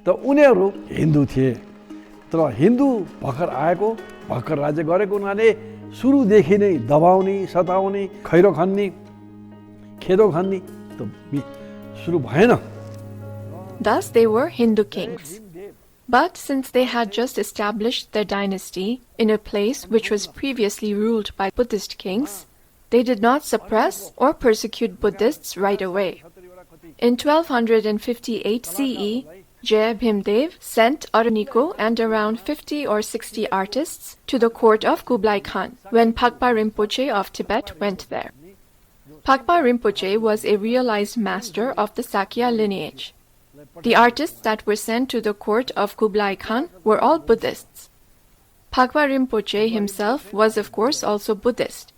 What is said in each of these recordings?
त उनीहरू हिन्दू थिए तर हिन्दू भर्खर आएको भर्खर राज्य गरेको हुनाले सुरुदेखि नै दबाउने सताउने खैरो खन्ने खेदो खन्ने त सुरु भएन. Thus they were Hindu kings. But since they had just established their dynasty in a place which was previously ruled by Buddhist kings, they did not suppress or persecute Buddhists right away. In 1258 CE, Jaya Bhimdev sent Araniko and around 50 or 60 artists to the court of Kublai Khan when Pakpa Rinpoche of Tibet went there. Pakpa Rinpoche was a realized master of the Sakya lineage. The artists that were sent to the court of Kublai Khan were all Buddhists. Pakpa Rinpoche himself was of course also Buddhist.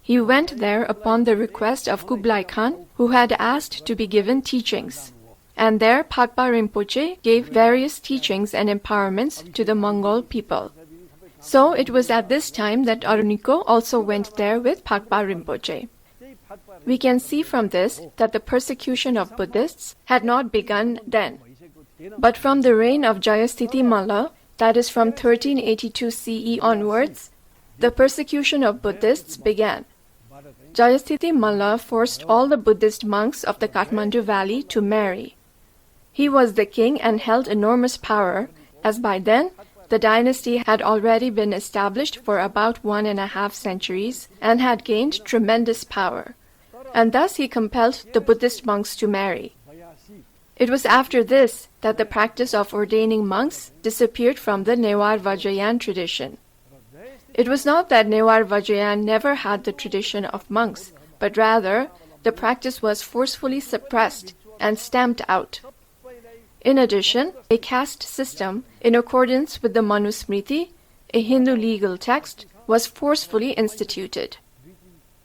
He went there upon the request of Kublai Khan, who had asked to be given teachings. And there Pakpa Rinpoche gave various teachings and empowerments to the Mongol people. So it was at this time that Araniko also went there with Pakpa Rinpoche. We can see from this that the persecution of Buddhists had not begun then. But from the reign of Jayasthiti Malla, that is from 1382 CE onwards, the persecution of Buddhists began. Jayasthiti Malla forced all the Buddhist monks of the Kathmandu valley to marry. He was the king and held enormous power, as by then the dynasty had already been established for about 1.5 centuries and had gained tremendous power. And thus he compelled the Buddhist monks to marry. It was after this that the practice of ordaining monks disappeared from the Newar Vajrayan tradition. It was not that Newar Vajrayan never had the tradition of monks, but rather the practice was forcefully suppressed and stamped out. In addition, a caste system, in accordance with the Manusmriti, a Hindu legal text, was forcefully instituted.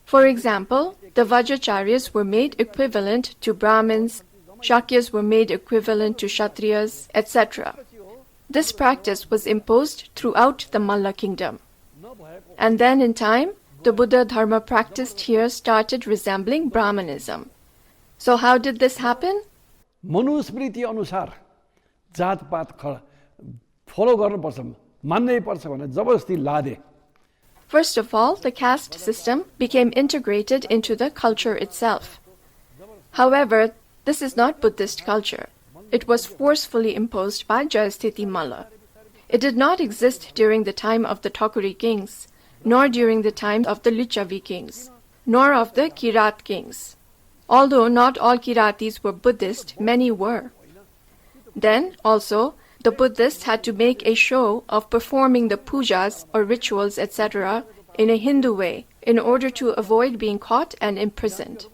For example, the Vajracharyas were made equivalent to Brahmins, Shakyas were made equivalent to Kshatriyas, etc. This practice was imposed throughout the Malla kingdom. And then in time, the Buddhadharma practiced here started resembling Brahmanism. So how did this happen? Manusmriti अनुसार जातपात फलो गर्नुपर्छ मान्नै पर्छ भने जबरजस्ती लादे. First of all, the caste system became integrated into the culture itself. However, this is not Buddhist culture. It was forcefully imposed by Jayasthiti Malla. It did not exist during the time of the Thakuri kings, nor during the time of the Lichavi kings, nor of the Kirat kings. Although not all Kiratis were Buddhist, many were. Then, also, the Buddhists had to make a show of performing the pujas or rituals, etc., in a Hindu way, in order to avoid being caught and imprisoned.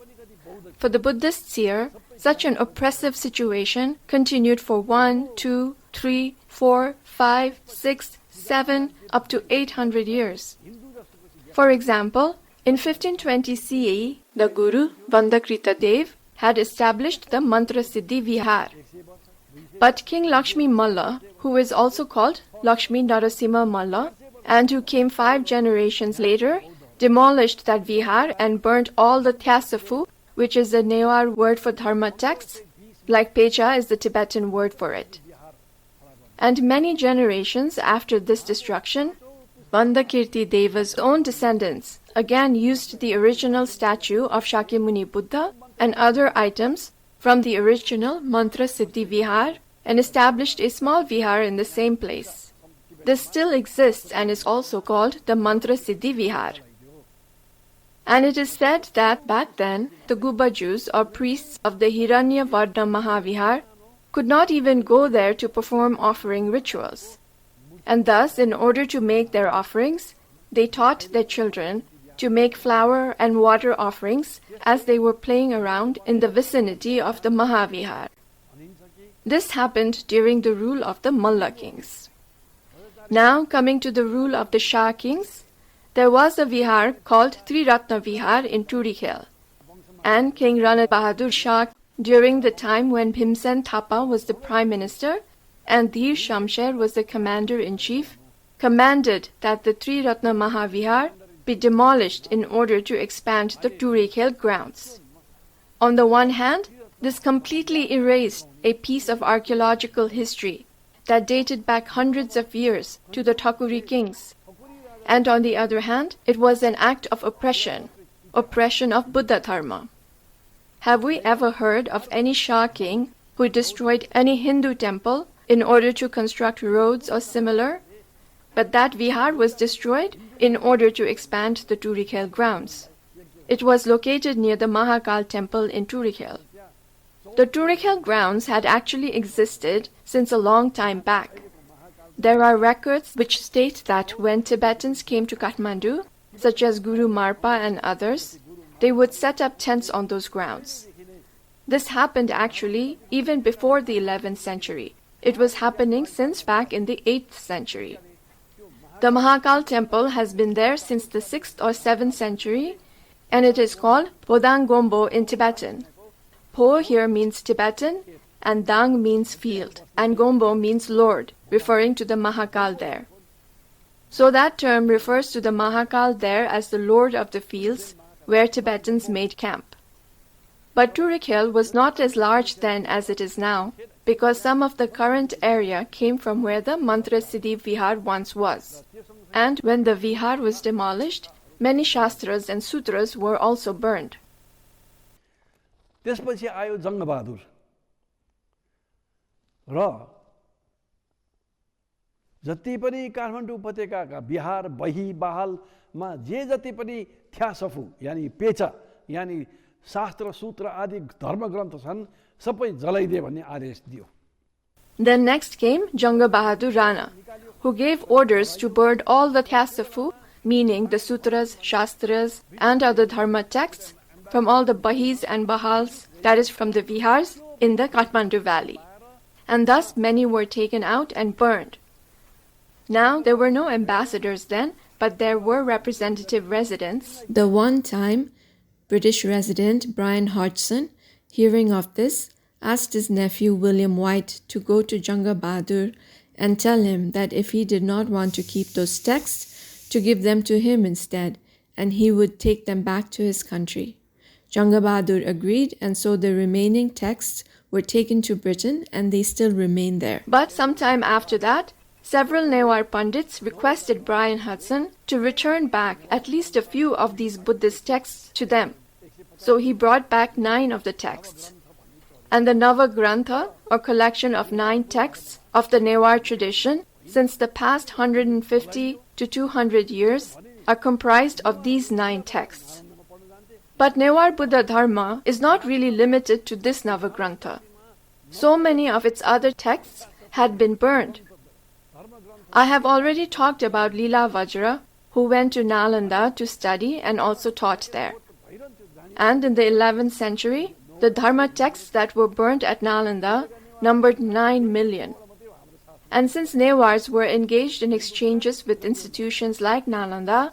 For the Buddhists here, such an oppressive situation continued for 1, 2, 3, 4, 5, 6, 7, up to 800 years. For example, in 1520 CE, the Guru, Vandakrita Dev, had established the Mantra Siddhi Vihar. But King Lakshmi Malla, who is also called Lakshmi Narasimha Malla, and who came 5 generations later, demolished that Vihar and burnt all the Tyasafu, which is the Newar word for Dharma texts, like Pecha is the Tibetan word for it. And many generations after this destruction, Vandakirti Deva's own descendants again used the original statue of Shakyamuni Buddha and other items from the original Mantra Siddhi Vihar and established a small Vihar in the same place. This still exists and is also called the Mantra Siddhi Vihar. And it is said that back then, the Guba Jews or priests of the Hiranya Varna Mahavihar could not even go there to perform offering rituals. And thus, in order to make their offerings, they taught their children to make flower and water offerings as they were playing around in the vicinity of the Mahavihar. This happened during the rule of the Malla kings. Now, coming to the rule of the Shah kings, there was a vihar called Triratna Vihar in Turikhel. And King Rana Bahadur Shah, during the time when Bhimsen Thapa was the prime minister and Dhir Shamsher was the commander-in-chief, commanded that the Triratna Mahavihar be demolished in order to expand the Turikhel grounds. On the one hand, this completely erased a piece of archaeological history that dated back hundreds of years to the Thakuri kings. And on the other hand, it was an act of oppression of Buddhadharma. Have we ever heard of any Shah king who destroyed any Hindu temple in order to construct roads or similar? But that vihar was destroyed in order to expand the Turikhel grounds. It was located near the Mahakal temple in Turikhel. The Turikhel grounds had actually existed since a long time back. There are records which state that when Tibetans came to Kathmandu, such as Guru Marpa and others, they would set up tents on those grounds. This happened actually even before the 11th century. It was happening since back in the 8th century. The Mahakal temple has been there since the 6th or 7th century, and it is called Podangombo in Tibetan. Po here means Tibetan, and Dang means field, and Gombo means Lord, referring to the Mahakal there. So that term refers to the Mahakal there as the Lord of the fields, where Tibetans made camp. But Turikhel was not as large then as it is now, because some of the current area came from where the Mantra Siddhi Vihar once was. And when the Vihar was demolished, many Shastras and Sutras were also burned. त्यसपछि आयो जङ्गबहादुर र जति पनि काठमाडौँ उपत्यकाका बिहार बही बहालमा जे जति पनि थ्यासफु यानी पेचा यानी शास्त्र सूत्र आदि धर्मग्रन्थ छन् सबै जलाइदिए भन्ने आदेश दियो. Then next came Janga Bahadur Rana, who gave orders to burn all the Tyasafu, meaning the sutras, shastras, and other dharma texts from all the bahis and bahals, that is from the vihars, in the Kathmandu valley. And thus many were taken out and burned. Now there were no ambassadors then, but there were representative residents. The one-time British resident Brian Hodgson, hearing of this, asked his nephew William White to go to Janga Bahadur and tell him that if he did not want to keep those texts, to give them to him instead, and he would take them back to his country. Janga Bahadur agreed, and so the remaining texts were taken to Britain, and they still remain there. But sometime after that, several Newar Pandits requested Brian Hudson to return back at least a few of these Buddhist texts to them. So he brought back 9 of the texts. And the Navagrantha, or collection of 9 texts of the Newar tradition, since the past 150 to 200 years, are comprised of these 9 texts. But Newar Buddhadharma is not really limited to this Navagrantha. So many of its other texts had been burned. I have already talked about Leela Vajra, who went to Nalanda to study and also taught there. And in the 11th century, the Dharma texts that were burnt at Nalanda numbered 9 million. And since Newars were engaged in exchanges with institutions like Nalanda,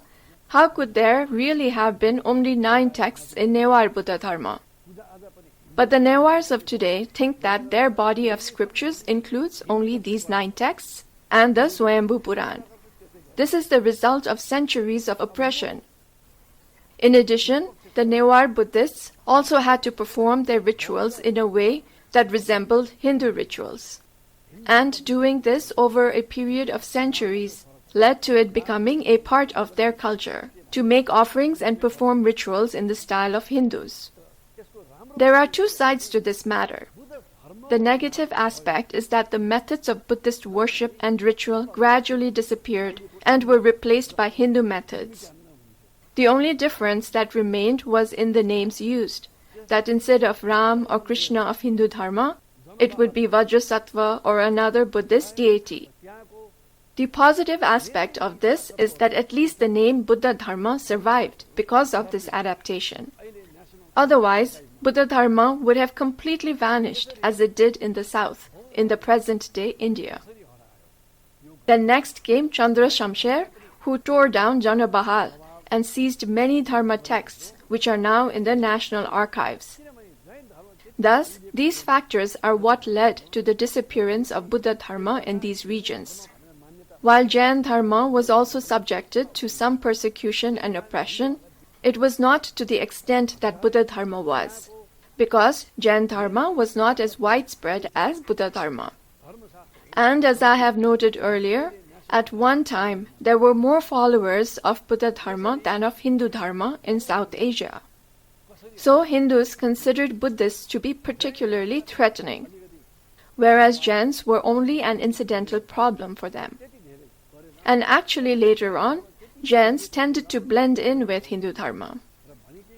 how could there really have been only 9 texts in Newar Buddhadharma? But the Newars of today think that their body of scriptures includes only these 9 texts and the Swayambhu Puran. This is the result of centuries of oppression. In addition, the Newar Buddhists also had to perform their rituals in a way that resembled Hindu rituals. And doing this over a period of centuries led to it becoming a part of their culture, to make offerings and perform rituals in the style of Hindus. There are 2 sides to this matter. The negative aspect is that the methods of Buddhist worship and ritual gradually disappeared and were replaced by Hindu methods. The only difference that remained was in the names used, that instead of Ram or Krishna of Hindu Dharma, it would be Vajrasattva or another Buddhist deity. The positive aspect of this is that at least the name Buddhadharma survived because of this adaptation. Otherwise, Buddhadharma would have completely vanished as it did in the south, in the present-day India. Then next came Chandra Shamsher, who tore down Jana Bahal and seized many Dharma texts which are now in the National Archives. Thus, these factors are what led to the disappearance of Buddhadharma in these regions. While Jain Dharma was also subjected to some persecution and oppression, it was not to the extent that Buddhadharma was. because Jain Dharma was not as widespread as Buddhadharma. And as I have noted earlier, at one time there were more followers of Buddhadharma than of Hindu Dharma in South Asia. So Hindus considered Buddhists to be particularly threatening, whereas Jains were only an incidental problem for them. And actually later on, Jains tended to blend in with Hindu Dharma.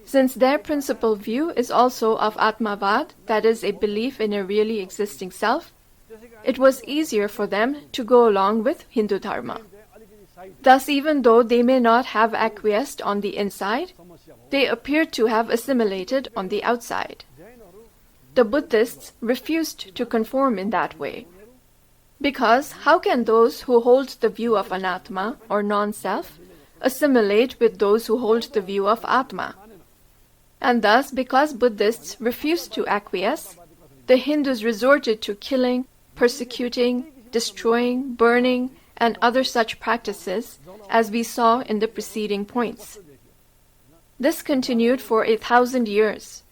Since their principal view is also of Atmavad, that is, a belief in a really existing self, it was easier for them to go along with Hindu Dharma. Thus, even though they may not have acquiesced on the inside, they appeared to have assimilated on the outside. The Buddhists refused to conform in that way. Because how can those who hold the view of Anatma, or non-self, assimilate with those who hold the view of Atma? And thus, because Buddhists refused to acquiesce, the Hindus resorted to killing, persecuting, destroying, burning, and other such practices, as we saw in the preceding points. This continued for 1,000 years.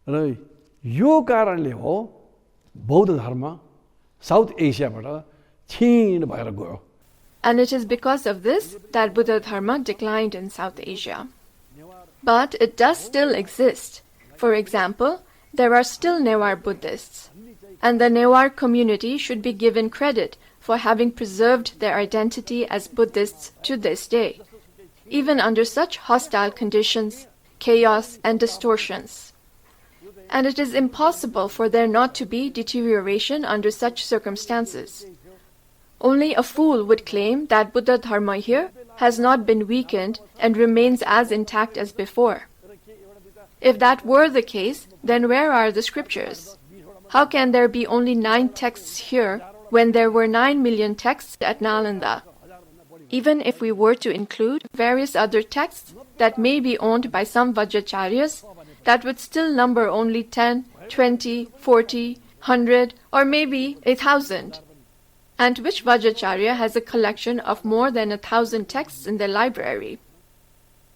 र यो कारणले हो बौद्ध धर्म south एसियाबाट क्षीण भएर गयो. And it is because of this that Buddhadharma declined in South Asia. But it does still exist. For example, there are still Newar Buddhists, and the Newar community should be given credit for having preserved their identity as Buddhists to this day, even under such hostile conditions, chaos, and distortions. And it is impossible for there not to be deterioration under such circumstances. Only a fool would claim that Buddha Dharma here has not been weakened and remains as intact as before. If that were the case, then where are the scriptures? How can there be only 9 texts here when there were 9 million texts at Nalanda? Even if we were to include various other texts that may be owned by some Vajracharyas, that would still number only 10, 20, 40, 100, or maybe 1,000. And which Vajracharya has a collection of more than 1,000 texts in their library?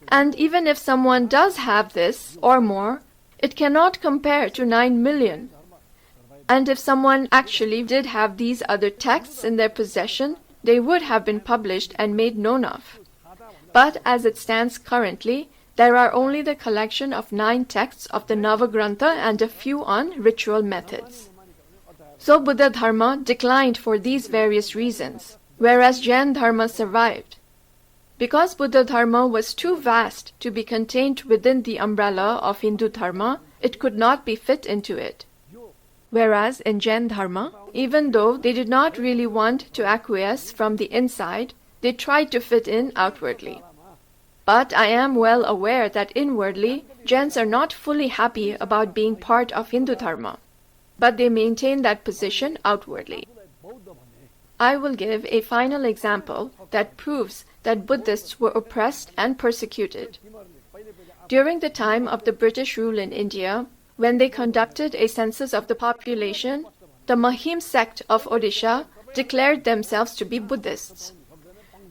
And even if someone does have this, or more, it cannot compare to 9 million. And if someone actually did have these other texts in their possession, they would have been published and made known of. But as it stands currently, there are only the collection of 9 texts of the Navagrantha and a few on ritual methods. So Buddha Dharma declined for these various reasons, whereas Jain Dharma survived. Because Buddha Dharma was too vast to be contained within the umbrella of Hindu Dharma, it could not be fit into it. Whereas in Jain Dharma, even though they did not really want to acquiesce from the inside, they tried to fit in outwardly. But I am well aware that inwardly, Jains are not fully happy about being part of Hindu Dharma, but they maintain that position outwardly. I will give a final example that proves that Buddhists were oppressed and persecuted. During the time of the British rule in India, when they conducted a census of the population, the Mahim sect of Odisha declared themselves to be Buddhists.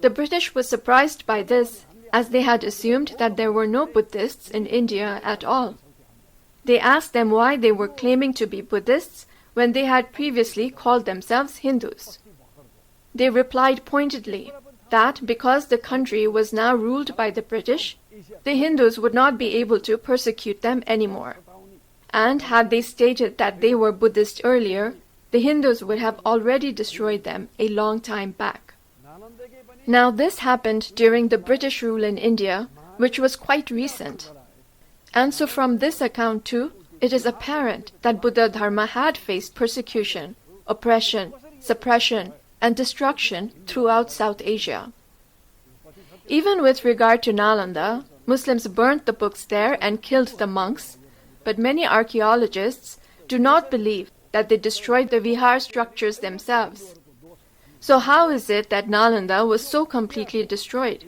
The British were surprised by this, as they had assumed that there were no Buddhists in India at all. They asked them why they were claiming to be Buddhists when they had previously called themselves Hindus. They replied pointedly that because the country was now ruled by the British, the Hindus would not be able to persecute them anymore. And had they stated that they were Buddhist earlier, the Hindus would have already destroyed them a long time back. Now this happened during the British rule in India, which was quite recent. And so from this account too, it is apparent that Buddha Dharma had faced persecution, oppression, suppression, and destruction throughout South Asia. Even with regard to Nalanda, Muslims burnt the books there and killed the monks, but many archaeologists do not believe that they destroyed the vihar structures themselves. So how is it that Nalanda was so completely destroyed?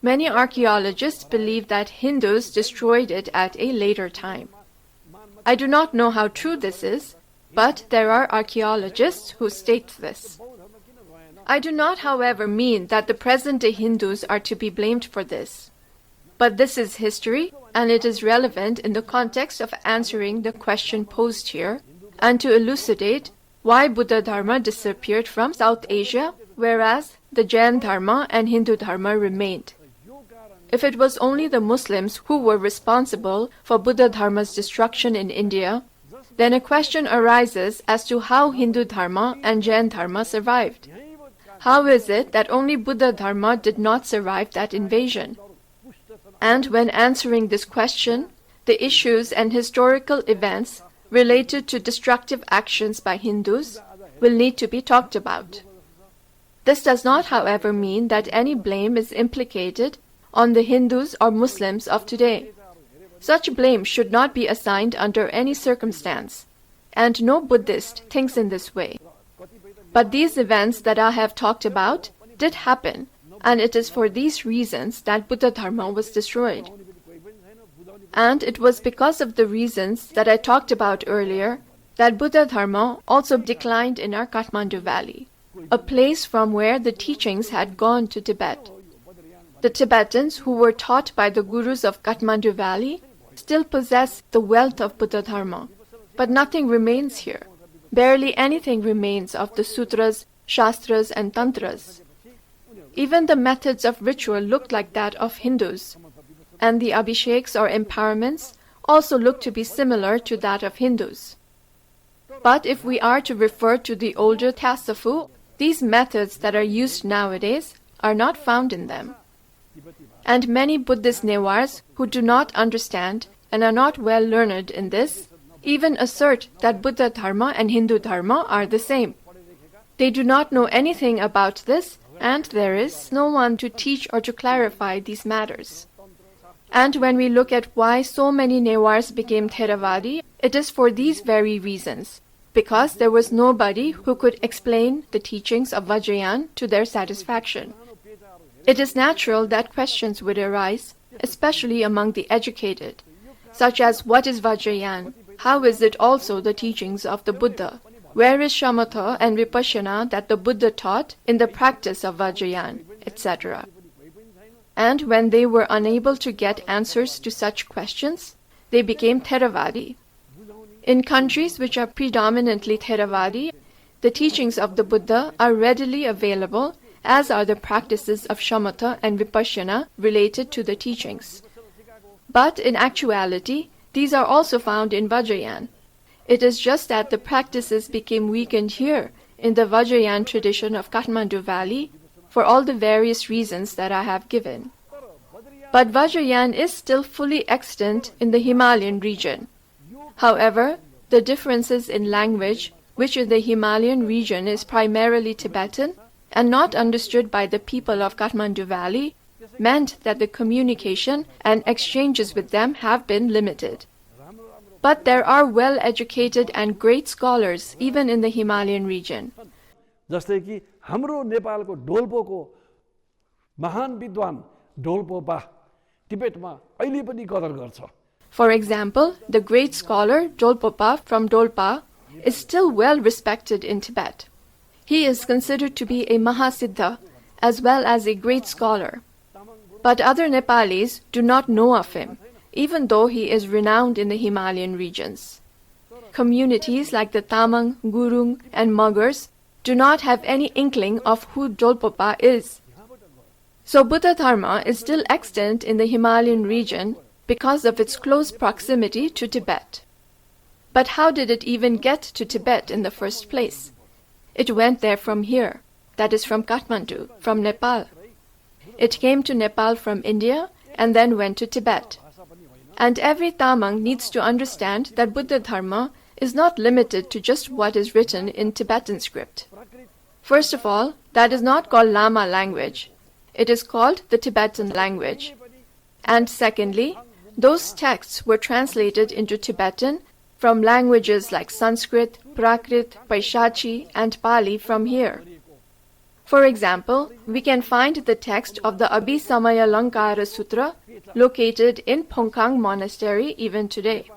Many archaeologists believe that Hindus destroyed it at a later time. I do not know how true this is, but there are archaeologists who state this. I do not, however, mean that the present-day Hindus are to be blamed for this. But this is history, and it is relevant in the context of answering the question posed here, and to elucidate why Buddha Dharma disappeared from South Asia, whereas the Jain Dharma and Hindu Dharma remained. If it was only the Muslims who were responsible for Buddha Dharma's destruction in India, then a question arises as to how Hindu Dharma and Jain Dharma survived. How is it that only Buddha Dharma did not survive that invasion? And when answering this question, the issues and historical events related to destructive actions by Hindus will need to be talked about. This does not, however, mean that any blame is implicated on the Hindus or Muslims of today. Such blame should not be assigned under any circumstance, and no Buddhist thinks in this way. But these events that I have talked about did happen, and it is for these reasons that Buddha Dharma was destroyed. And it was because of the reasons that I talked about earlier that Buddha Dharma also declined in our Kathmandu Valley, a place from where the teachings had gone to Tibet. The Tibetans who were taught by the gurus of Kathmandu Valley still possess the wealth of Buddha Dharma, but nothing remains here. Barely anything remains of the sutras, shastras and tantras. Even the methods of ritual looked like that of Hindus, and the abhisheks or empowerments also look to be similar to that of Hindus. But if we are to refer to the older Thasafu, these methods that are used nowadays are not found in them. And many Buddhist Newars who do not understand and are not well learned in this even assert that Buddha Dharma and Hindu Dharma are the same. They do not know anything about this, and there is no one to teach or to clarify these matters. And when we look at why so many Newars became Theravadi, it is for these very reasons, because there was nobody who could explain the teachings of Vajrayana to their satisfaction. It is natural that questions would arise, especially among the educated, such as what is Vajrayana? How is it also the teachings of the Buddha? Where is shamatha and vipassana that the Buddha taught in the practice of Vajrayana, etc.? And when they were unable to get answers to such questions, they became Theravadi. In countries which are predominantly Theravadi, the teachings of the Buddha are readily available, as are the practices of shamatha and vipassana related to the teachings. But in actuality, these are also found in Vajrayana. It is just that the practices became weakened here in the Vajrayana tradition of Kathmandu Valley for all the various reasons that I have given. But Vajrayana is still fully extant in the Himalayan region. However, the differences in language, which in the Himalayan region is primarily Tibetan and not understood by the people of Kathmandu Valley, meant that the communication and exchanges with them have been limited. But there are well-educated and great scholars even in the Himalayan region. जस्तै कि हाम्रो नेपालको डोल्पोको महान विद्वान डोल्पोपा तिब्बतमा अहिले पनि कदर गर्छ. For example, the great scholar Dolpopa from Dolpa is still well respected in Tibet. He is considered to be a Mahasiddha as well as a great scholar. But other Nepalis do not know of him, even though he is renowned in the Himalayan regions. Communities like the Tamang, Gurung and Muggers do not have any inkling of who Dolpopa is. So Buddha Dharma is still extant in the Himalayan region because of its close proximity to Tibet. But how did it even get to Tibet in the first place? It went there from here, that is from Kathmandu, from Nepal. It came to Nepal from India and then went to Tibet. And every Tamang needs to understand that Buddha Dharma is not limited to just what is written in Tibetan script. First of all, that is not called Lama language. It is called the Tibetan language. And secondly, those texts were translated into Tibetan from languages like Sanskrit, Prakrit, Paishachi, and Pali from here. For example, we can find the text of the Abhisamayalankara Sutra located in Phongkhang Monastery even today,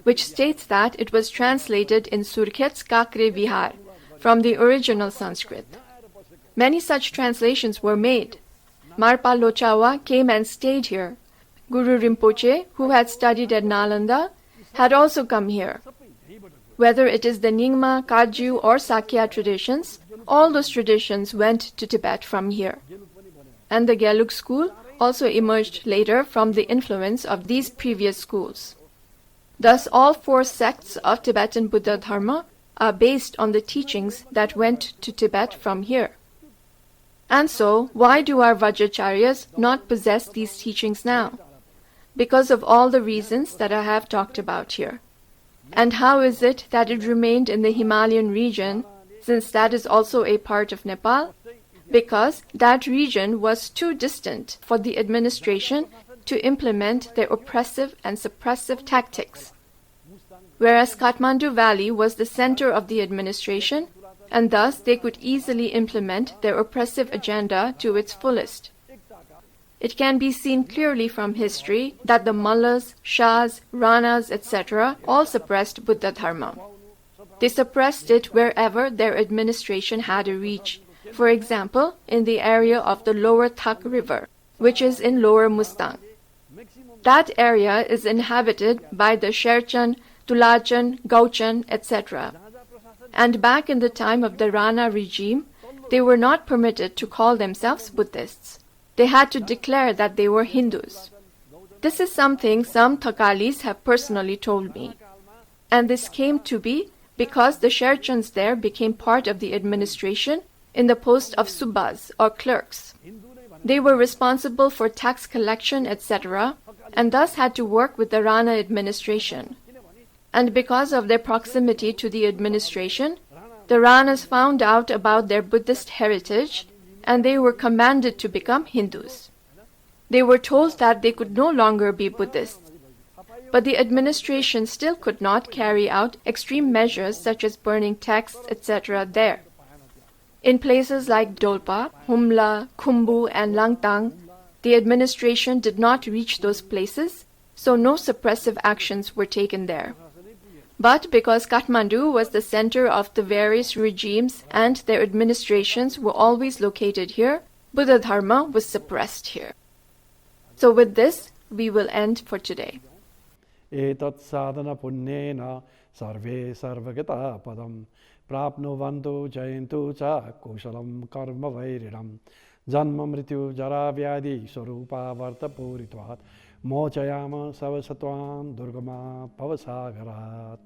which states that it was translated in Surkhet's Kakre Vihar from the original Sanskrit. Many such translations were made. Marpa Lochawa came and stayed here, Guru Rinpoche, who had studied at Nalanda, had also come here. Whether it is the Nyingma, Kagyu or Sakya traditions, all those traditions went to Tibet from here. And the Gelug school also emerged later from the influence of these previous schools. Thus, all 4 sects of Tibetan Buddhadharma are based on the teachings that went to Tibet from here. And so, why do our Vajracharyas not possess these teachings now? Because of all the reasons that I have talked about here. And how is it that it remained in the Himalayan region, since that is also a part of Nepal? Because that region was too distant for the administration to implement their oppressive and suppressive tactics. Whereas Kathmandu Valley was the center of the administration, and thus they could easily implement their oppressive agenda to its fullest. It can be seen clearly from history that the mullahs, shahs, ranas, etc. all suppressed Buddha Dharma. They suppressed it wherever their administration had a reach, for example, in the area of the lower Thak river, which is in lower Mustang. That area is inhabited by the Sherchan, Tulachan, Gauchan, etc. And back in the time of the Rana regime, they were not permitted to call themselves Buddhists. They had to declare that they were Hindus. This is something some Thakalis have personally told me. And this came to be because the Sherchans there became part of the administration in the post of Subbas or clerks. They were responsible for tax collection, etc., and thus had to work with the Rana administration. And because of their proximity to the administration, the Ranas found out about their Buddhist heritage, and they were commanded to become Hindus. They were told that they could no longer be Buddhists. But the administration still could not carry out extreme measures such as burning texts, etc. there. In places like Dolpa, Humla, Khumbu, and Langtang, the administration did not reach those places, so no suppressive actions were taken there. But because Kathmandu was the center of the various regimes and their administrations were always located here, Buddha Dharma was suppressed here. So with this, we will end for today. Etat sadhana punyena sarve sarvagata padam prapnuvantu jayantu cha kushalam karma vairinam janma mrityu jara vyadi swarupa varta puritvat mochayama savasatvam durgama pavasagarat.